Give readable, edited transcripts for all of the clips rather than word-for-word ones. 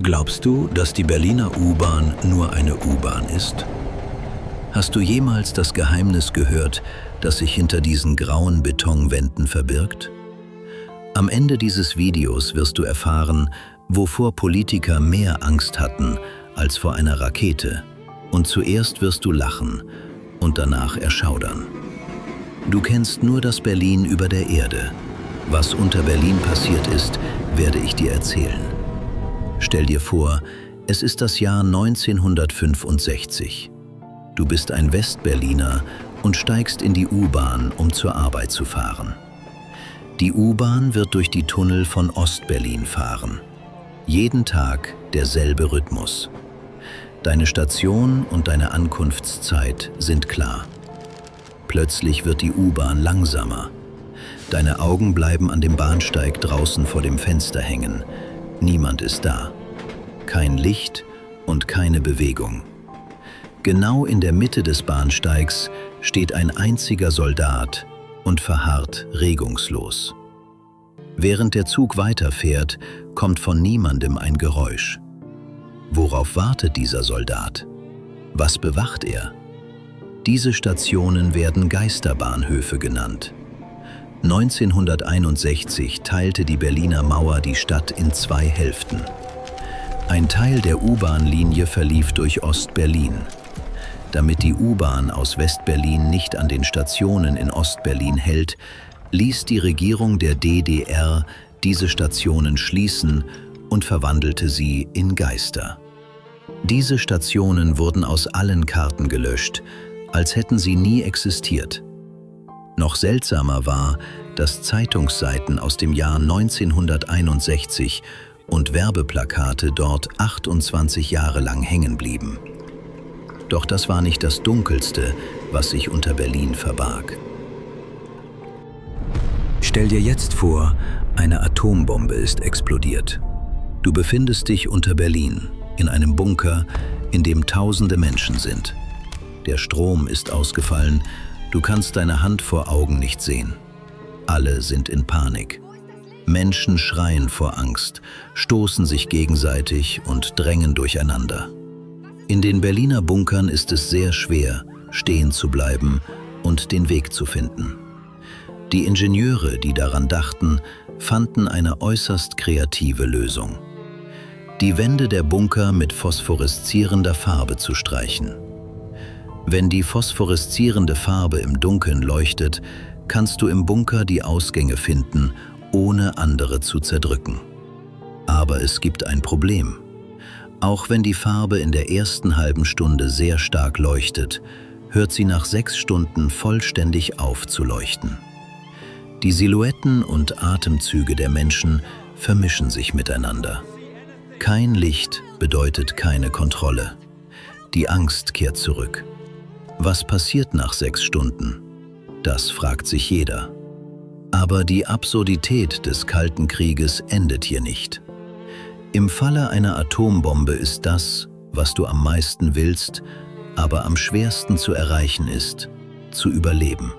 Glaubst du, dass die Berliner U-Bahn nur eine U-Bahn ist? Hast du jemals das Geheimnis gehört, das sich hinter diesen grauen Betonwänden verbirgt? Am Ende dieses Videos wirst du erfahren, wovor Politiker mehr Angst hatten als vor einer Rakete. Und zuerst wirst du lachen und danach erschaudern. Du kennst nur das Berlin über der Erde. Was unter Berlin passiert ist, werde ich dir erzählen. Stell dir vor, es ist das Jahr 1965. Du bist ein Westberliner und steigst in die U-Bahn, um zur Arbeit zu fahren. Die U-Bahn wird durch die Tunnel von Ostberlin fahren. Jeden Tag derselbe Rhythmus. Deine Station und deine Ankunftszeit sind klar. Plötzlich wird die U-Bahn langsamer. Deine Augen bleiben an dem Bahnsteig draußen vor dem Fenster hängen. Niemand ist da. Kein Licht und keine Bewegung. Genau in der Mitte des Bahnsteigs steht ein einziger Soldat und verharrt regungslos. Während der Zug weiterfährt, kommt von niemandem ein Geräusch. Worauf wartet dieser Soldat? Was bewacht er? Diese Stationen werden Geisterbahnhöfe genannt. 1961 teilte die Berliner Mauer die Stadt in zwei Hälften. Ein Teil der U-Bahn-Linie verlief durch Ostberlin. Damit die U-Bahn aus Westberlin nicht an den Stationen in Ostberlin hält, ließ die Regierung der DDR diese Stationen schließen und verwandelte sie in Geister. Diese Stationen wurden aus allen Karten gelöscht, als hätten sie nie existiert. Noch seltsamer war, dass Zeitungsseiten aus dem Jahr 1961 und Werbeplakate dort 28 Jahre lang hängen blieben. Doch das war nicht das Dunkelste, was sich unter Berlin verbarg. Stell dir jetzt vor, eine Atombombe ist explodiert. Du befindest dich unter Berlin, in einem Bunker, in dem tausende Menschen sind. Der Strom ist ausgefallen, du kannst deine Hand vor Augen nicht sehen. Alle sind in Panik. Menschen schreien vor Angst, stoßen sich gegenseitig und drängen durcheinander. In den Berliner Bunkern ist es sehr schwer, stehen zu bleiben und den Weg zu finden. Die Ingenieure, die daran dachten, fanden eine äußerst kreative Lösung: die Wände der Bunker mit phosphoreszierender Farbe zu streichen. Wenn die phosphoreszierende Farbe im Dunkeln leuchtet, kannst du im Bunker die Ausgänge finden, ohne andere zu zerdrücken. Aber es gibt ein Problem. Auch wenn die Farbe in der ersten halben Stunde sehr stark leuchtet, hört sie nach 6 Stunden vollständig auf zu leuchten. Die Silhouetten und Atemzüge der Menschen vermischen sich miteinander. Kein Licht bedeutet keine Kontrolle. Die Angst kehrt zurück. Was passiert nach 6 Stunden? Das fragt sich jeder. Aber die Absurdität des Kalten Krieges endet hier nicht. Im Falle einer Atombombe ist das, was du am meisten willst, aber am schwersten zu erreichen ist, zu überleben.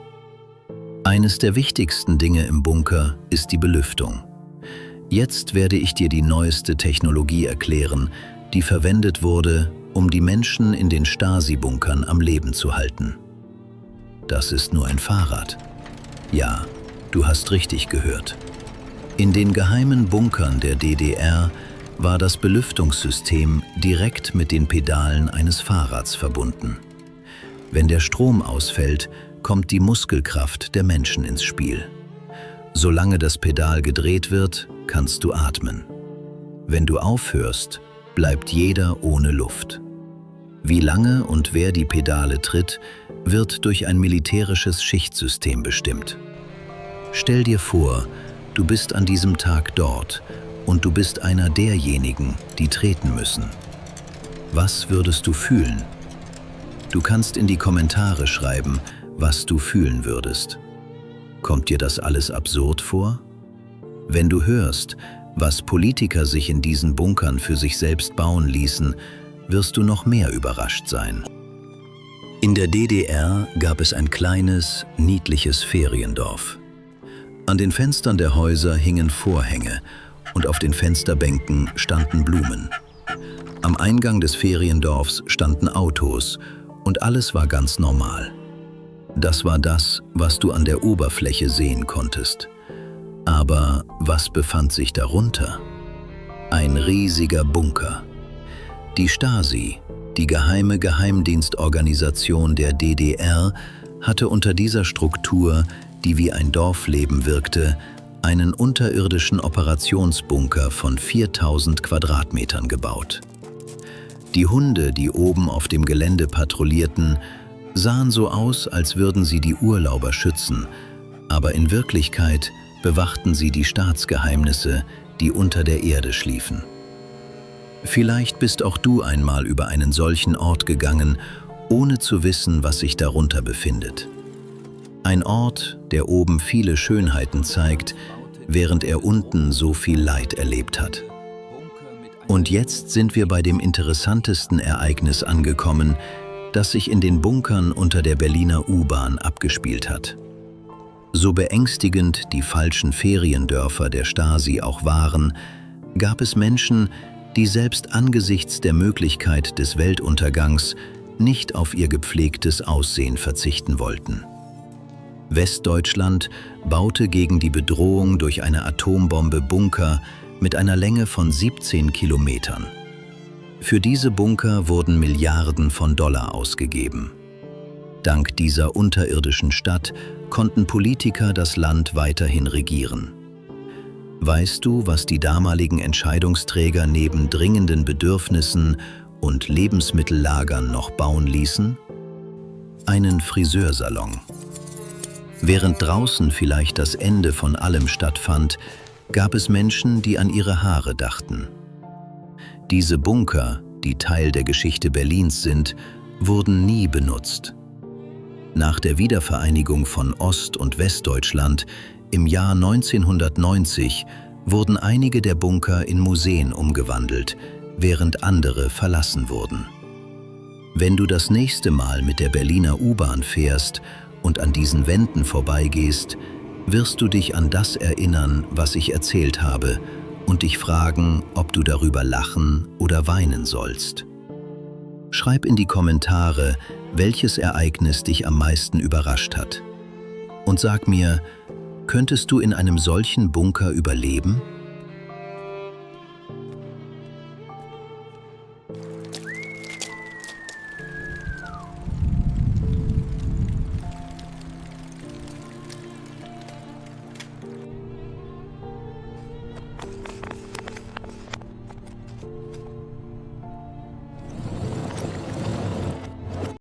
Eines der wichtigsten Dinge im Bunker ist die Belüftung. Jetzt werde ich dir die neueste Technologie erklären, die verwendet wurde, um die Menschen in den Stasi-Bunkern am Leben zu halten. Das ist nur ein Fahrrad. Ja, du hast richtig gehört. In den geheimen Bunkern der DDR war das Belüftungssystem direkt mit den Pedalen eines Fahrrads verbunden. Wenn der Strom ausfällt, kommt die Muskelkraft der Menschen ins Spiel. Solange das Pedal gedreht wird, kannst du atmen. Wenn du aufhörst, bleibt jeder ohne Luft. Wie lange und wer die Pedale tritt, wird durch ein militärisches Schichtsystem bestimmt. Stell dir vor, du bist an diesem Tag dort und du bist einer derjenigen, die treten müssen. Was würdest du fühlen? Du kannst in die Kommentare schreiben, was du fühlen würdest. Kommt dir das alles absurd vor? Wenn du hörst, was Politiker sich in diesen Bunkern für sich selbst bauen ließen, wirst du noch mehr überrascht sein. In der DDR gab es ein kleines, niedliches Feriendorf. An den Fenstern der Häuser hingen Vorhänge und auf den Fensterbänken standen Blumen. Am Eingang des Feriendorfs standen Autos und alles war ganz normal. Das war das, was du an der Oberfläche sehen konntest. Aber was befand sich darunter? Ein riesiger Bunker. Die Stasi, die geheime Geheimdienstorganisation der DDR, hatte unter dieser Struktur, die wie ein Dorfleben wirkte, einen unterirdischen Operationsbunker von 4000 Quadratmetern gebaut. Die Hunde, die oben auf dem Gelände patrouillierten, sahen so aus, als würden sie die Urlauber schützen, aber in Wirklichkeit bewachten sie die Staatsgeheimnisse, die unter der Erde schliefen. Vielleicht bist auch du einmal über einen solchen Ort gegangen, ohne zu wissen, was sich darunter befindet. Ein Ort, der oben viele Schönheiten zeigt, während er unten so viel Leid erlebt hat. Und jetzt sind wir bei dem interessantesten Ereignis angekommen, das sich in den Bunkern unter der Berliner U-Bahn abgespielt hat. So beängstigend die falschen Feriendörfer der Stasi auch waren, gab es Menschen, die selbst angesichts der Möglichkeit des Weltuntergangs nicht auf ihr gepflegtes Aussehen verzichten wollten. Westdeutschland baute gegen die Bedrohung durch eine Atombombe Bunker mit einer Länge von 17 Kilometern. Für diese Bunker wurden Milliarden von Dollar ausgegeben. Dank dieser unterirdischen Stadt konnten Politiker das Land weiterhin regieren. Weißt du, was die damaligen Entscheidungsträger neben dringenden Bedürfnissen und Lebensmittellagern noch bauen ließen? Einen Friseursalon. Während draußen vielleicht das Ende von allem stattfand, gab es Menschen, die an ihre Haare dachten. Diese Bunker, die Teil der Geschichte Berlins sind, wurden nie benutzt. Nach der Wiedervereinigung von Ost- und Westdeutschland im Jahr 1990 wurden einige der Bunker in Museen umgewandelt, während andere verlassen wurden. Wenn du das nächste Mal mit der Berliner U-Bahn fährst und an diesen Wänden vorbeigehst, wirst du dich an das erinnern, was ich erzählt habe, und dich fragen, ob du darüber lachen oder weinen sollst. Schreib in die Kommentare, welches Ereignis dich am meisten überrascht hat. Und sag mir, könntest du in einem solchen Bunker überleben?